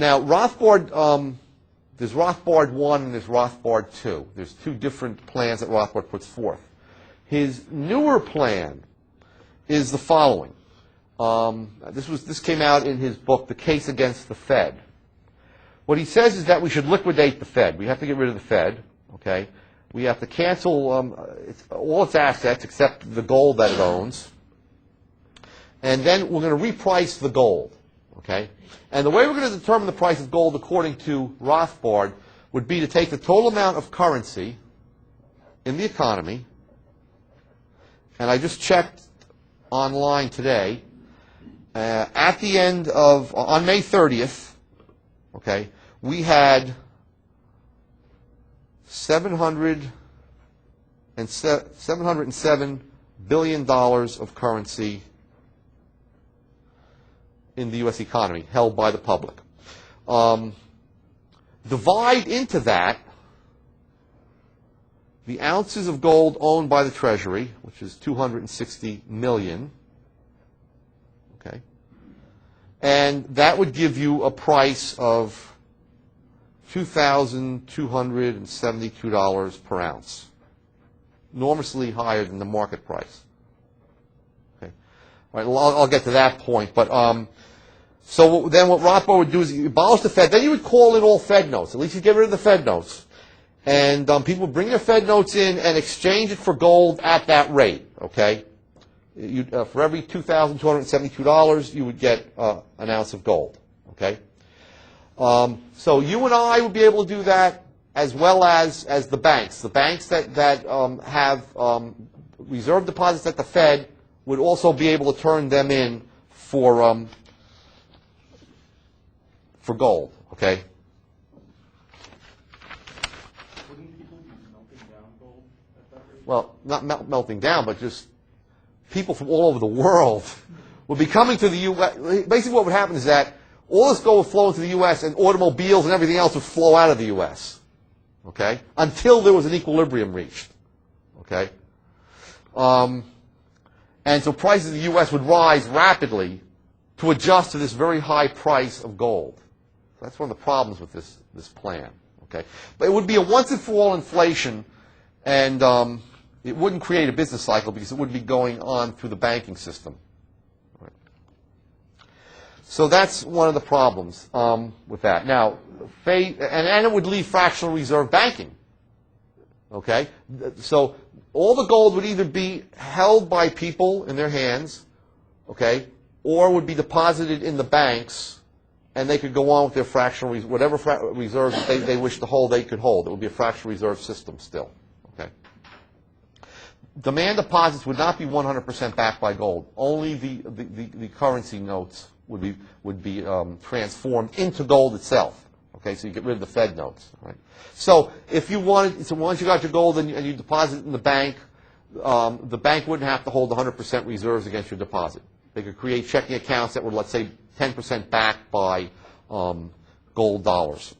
Now, Rothbard, there's Rothbard 1 and there's Rothbard 2. There's two different plans that Rothbard puts forth. His newer plan is the following. This came out in his book, The Case Against the Fed. What he says is that we should liquidate the Fed. We have to get rid of the Fed, okay? We have to cancel all its assets except the gold that it owns. And then we're going to reprice the gold, okay? And the way we're going to determine the price of gold, according to Rothbard, would be to take the total amount of currency in the economy, and I just checked online today, at the end of, on May 30th, okay, we had $707 billion of currency in the U.S. economy, held by the public. Divide into that the ounces of gold owned by the Treasury, which is 260 million, okay? And that would give you a price of $2,272 per ounce, enormously higher than the market price. Okay, all right. Well, I'll get to that point, but so then what Rothbard would do is abolish the Fed. Then you would call in all Fed notes. At least you get rid of the Fed notes, and people would bring their Fed notes in and exchange it for gold at that rate. Okay, for every $2,272, you would get an ounce of gold. Okay. So you and I would be able to do that, as well as the banks. The banks that have reserve deposits at the Fed would also be able to turn them in for gold. Okay. Wouldn't people be melting down gold at that rate? Well, not melting down, but just people from all over the world would be coming to the U.S. Basically, what would happen is that all this gold would flow into the U.S. and automobiles and everything else would flow out of the U.S., okay, until there was an equilibrium reached, okay? And so prices in the U.S. would rise rapidly to adjust to this very high price of gold. That's one of the problems with this plan, okay? But it would be a once-and-for-all inflation, and it wouldn't create a business cycle because it would be going on through the banking system. So that's one of the problems with that. Now, and it would leave fractional reserve banking. Okay? So all the gold would either be held by people in their hands, okay, or would be deposited in the banks, and they could go on with their fractional whatever reserves they wish to hold, they could hold. It would be a fractional reserve system still. Okay? Demand deposits would not be 100% backed by gold. Only the currency notes would be transformed into gold itself. Okay, so you get rid of the Fed notes. Right? So if you wanted, so once you got your gold and you deposit it in the bank wouldn't have to hold 100% reserves against your deposit. They could create checking accounts that were, let's say, 10% backed by gold dollars.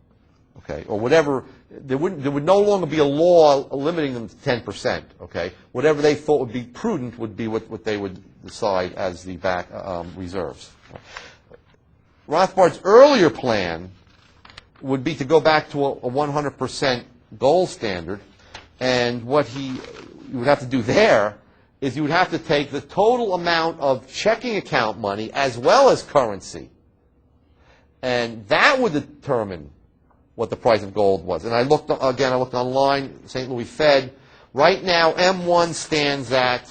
Okay, or whatever. There would no longer be a law limiting them to 10%. Okay, whatever they thought would be prudent would be what they would decide as the back reserves. Rothbard's earlier plan would be to go back to a 100% gold standard, and what you would have to do there is you would have to take the total amount of checking account money as well as currency, and that would determine what the price of gold was. And I looked online, St. Louis Fed. Right now, M1 stands at,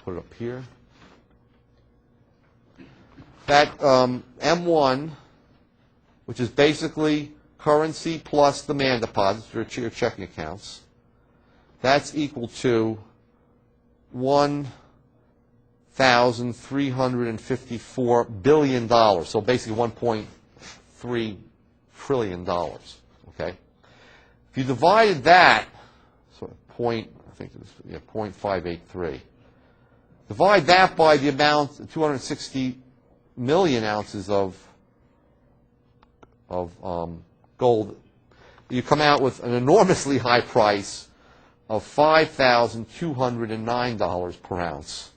put it up here. That M1, which is basically currency plus demand deposits for your checking accounts, that's equal to $1,354 billion. So basically $1.3 trillion. Okay. If you divided that, so I think it was 0.583. Divide that by the amount, 260 million ounces of gold, you come out with an enormously high price of $5,209 per ounce.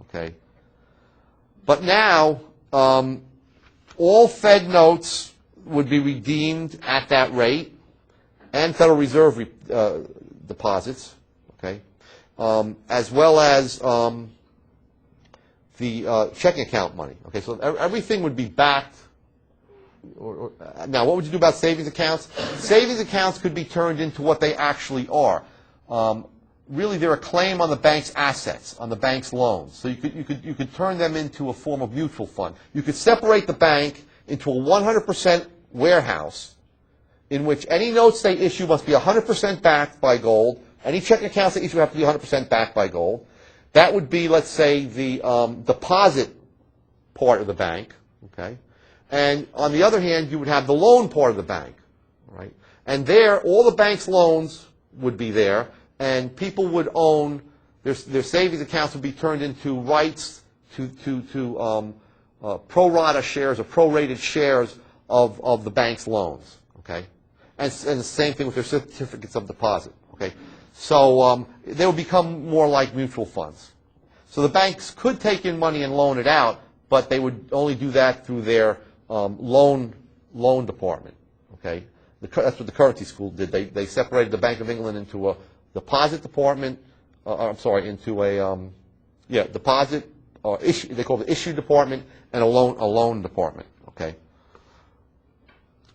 Okay. But now, All Fed notes would be redeemed at that rate, and Federal Reserve deposits, okay, as well as the checking account money. Okay, so everything would be backed. Now, what would you do about savings accounts? Savings accounts could be turned into what they actually are. Really, they're a claim on the bank's assets, on the bank's loans. So you could turn them into a form of mutual fund. You could separate the bank into a 100% warehouse in which any notes they issue must be 100% backed by gold. Any checking accounts they issue have to be 100% backed by gold. That would be, let's say, the deposit part of the bank, okay? And on the other hand, you would have the loan part of the bank, right? And there, all the bank's loans would be there, and people would own, their savings accounts would be turned into rights to pro rata shares or prorated shares of the bank's loans, okay? And the same thing with their certificates of deposit, okay? So they would become more like mutual funds. So the banks could take in money and loan it out, but they would only do that through their loan department, okay? That's what the currency school did. They separated the Bank of England into a deposit department, into a deposit or issue. They call it the issue department and a loan department. Okay.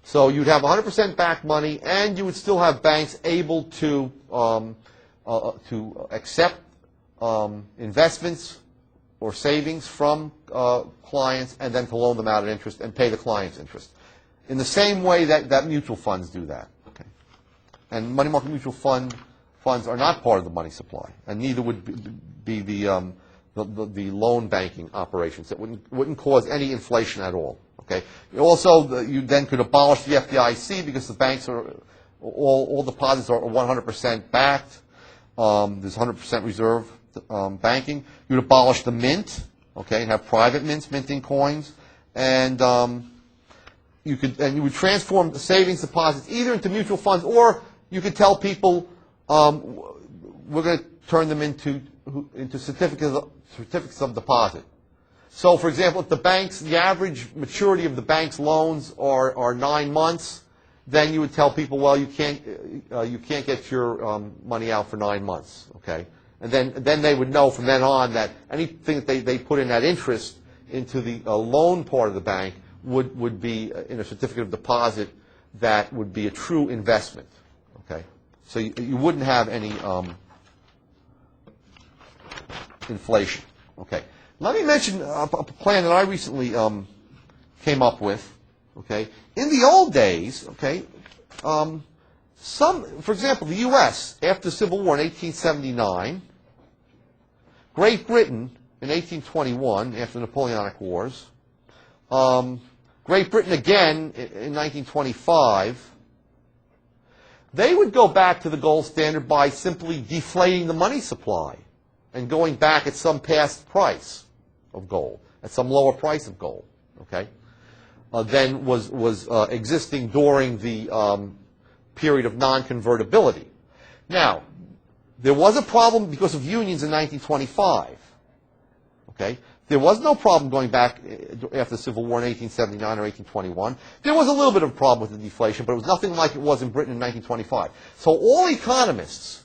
So you'd have 100% backed money, and you would still have banks able to accept investments or savings from clients, and then to loan them out at interest and pay the client's interest, in the same way that mutual funds do that. Okay. And money market mutual funds are not part of the money supply, and neither would be the loan banking operations. That wouldn't cause any inflation at all. Okay. Also, you then could abolish the FDIC because the banks are all deposits are 100% backed. There's 100% reserve banking. You'd abolish the mint, okay, and have private mints minting coins, and you would transform the savings deposits either into mutual funds, or you could tell people we're going to turn them into certificates of deposit. So, for example, if the average maturity of the bank's loans are 9 months, then you would tell people, well, you can't get your money out for 9 months, okay? And then they would know from then on that anything that they put in that interest into the loan part of the bank would be in a certificate of deposit that would be a true investment, okay? So you wouldn't have any inflation, okay? Let me mention a plan that I recently came up with, okay? In the old days, okay, for example, the U.S., after the Civil War in 1879, Great Britain in 1821, after the Napoleonic Wars, Great Britain again in 1925, they would go back to the gold standard by simply deflating the money supply and going back at some past price of gold, at some lower price of gold, okay, than was existing during the period of non-convertibility. Now, there was a problem because of unions in 1925, okay? There was no problem going back after the Civil War in 1879 or 1821. There was a little bit of a problem with the deflation, but it was nothing like it was in Britain in 1925. So all economists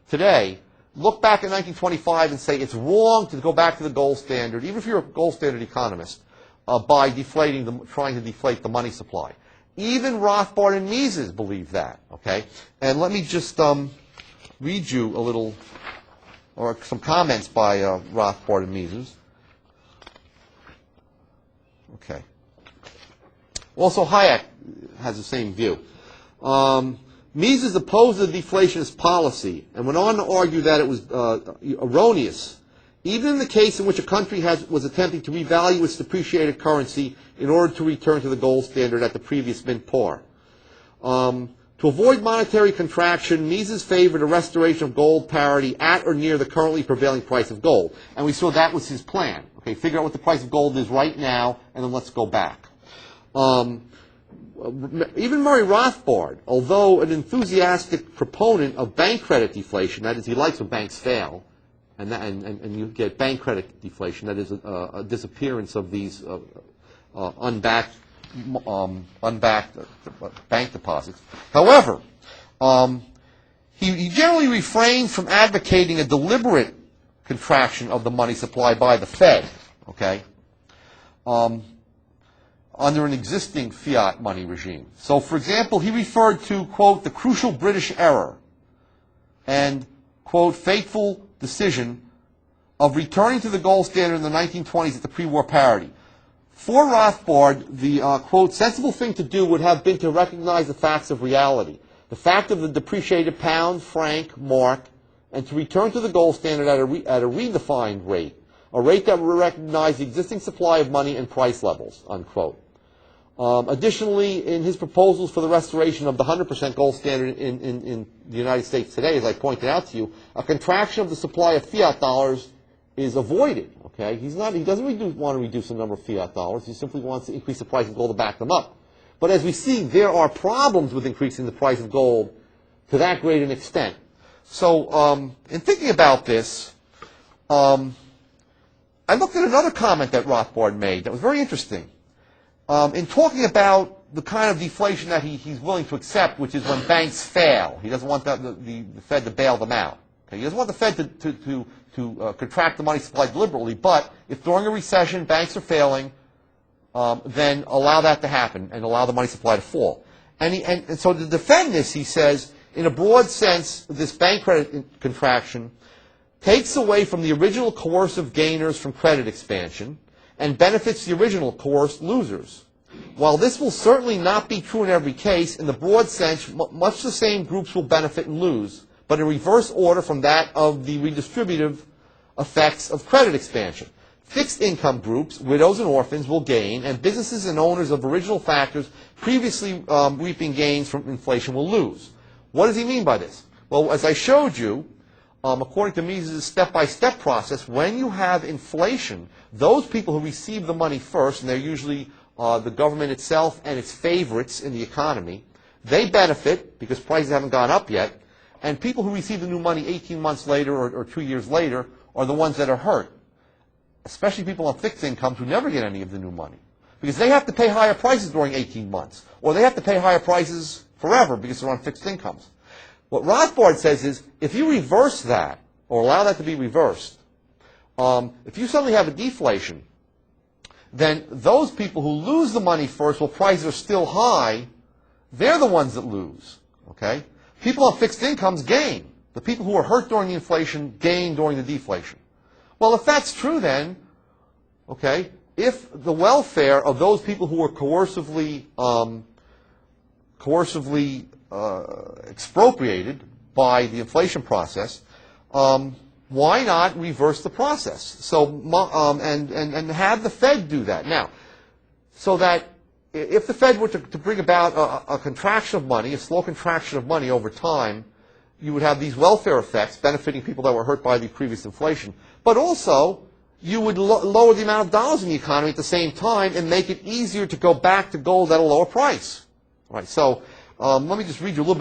today look back at 1925 and say it's wrong to go back to the gold standard, even if you're a gold standard economist, by trying to deflate the money supply. Even Rothbard and Mises believe that, okay? And let me just read you a little, or some comments by Rothbard and Mises. Okay. Also, Hayek has the same view. Mises opposed the deflationist policy and went on to argue that it was erroneous, even in the case in which a country was attempting to revalue its depreciated currency in order to return to the gold standard at the previous mint par. To avoid monetary contraction, Mises favored a restoration of gold parity at or near the currently prevailing price of gold. And we saw that was his plan. Okay, figure out what the price of gold is right now, and then let's go back. Even Murray Rothbard, although an enthusiastic proponent of bank credit deflation, that is, he likes when banks fail, and you get bank credit deflation, that is, a disappearance of these unbacked bank deposits. However, he generally refrains from advocating a deliberate contraction of the money supply by the Fed, okay, under an existing fiat money regime. So, for example, he referred to, quote, the crucial British error and, quote, fateful decision of returning to the gold standard in the 1920s at the pre-war parity. For Rothbard, the, quote, sensible thing to do would have been to recognize the facts of reality, the fact of the depreciated pound, franc, mark, and to return to the gold standard at a redefined rate, a rate that would recognize the existing supply of money and price levels, unquote. Additionally, in his proposals for the restoration of the 100% gold standard in the United States today, as I pointed out to you, a contraction of the supply of fiat dollars is avoided. Okay, he doesn't want to reduce the number of fiat dollars. He simply wants to increase the price of gold to back them up. But as we see, there are problems with increasing the price of gold to that great an extent. So, in thinking about this, I looked at another comment that Rothbard made that was very interesting. In talking about the kind of deflation that he's willing to accept, which is when banks fail. He doesn't want the Fed to bail them out. Okay? He doesn't want the Fed to contract the money supply deliberately, but if during a recession banks are failing, then allow that to happen and allow the money supply to fall. And so to defend this, he says, in a broad sense, this bank credit contraction takes away from the original coercive gainers from credit expansion and benefits the original coerced losers. While this will certainly not be true in every case, in the broad sense, much the same groups will benefit and lose, but in reverse order from that of the redistributive effects of credit expansion. Fixed income groups, widows and orphans, will gain, and businesses and owners of original factors previously reaping gains from inflation will lose. What does he mean by this? Well, as I showed you, according to Mises' step-by-step process, when you have inflation, those people who receive the money first, and they're usually the government itself and its favorites in the economy, they benefit because prices haven't gone up yet, and people who receive the new money 18 months later or 2 years later are the ones that are hurt, especially people on fixed incomes who never get any of the new money, because they have to pay higher prices during 18 months, or they have to pay higher prices forever because they're on fixed incomes. What Rothbard says is, if you reverse that, or allow that to be reversed, if you suddenly have a deflation, then those people who lose the money first while prices are still high, they're the ones that lose. Okay? People on fixed incomes gain. The people who are hurt during the inflation gain during the deflation. Well, if that's true then, okay, if the welfare of those people who are coercively expropriated by the inflation process, why not reverse the process? So, and have the Fed do that. Now, so that if the Fed were to bring about a contraction of money, a slow contraction of money over time, you would have these welfare effects benefiting people that were hurt by the previous inflation. But also, you would lower the amount of dollars in the economy at the same time and make it easier to go back to gold at a lower price. All right, so let me just read you a little bit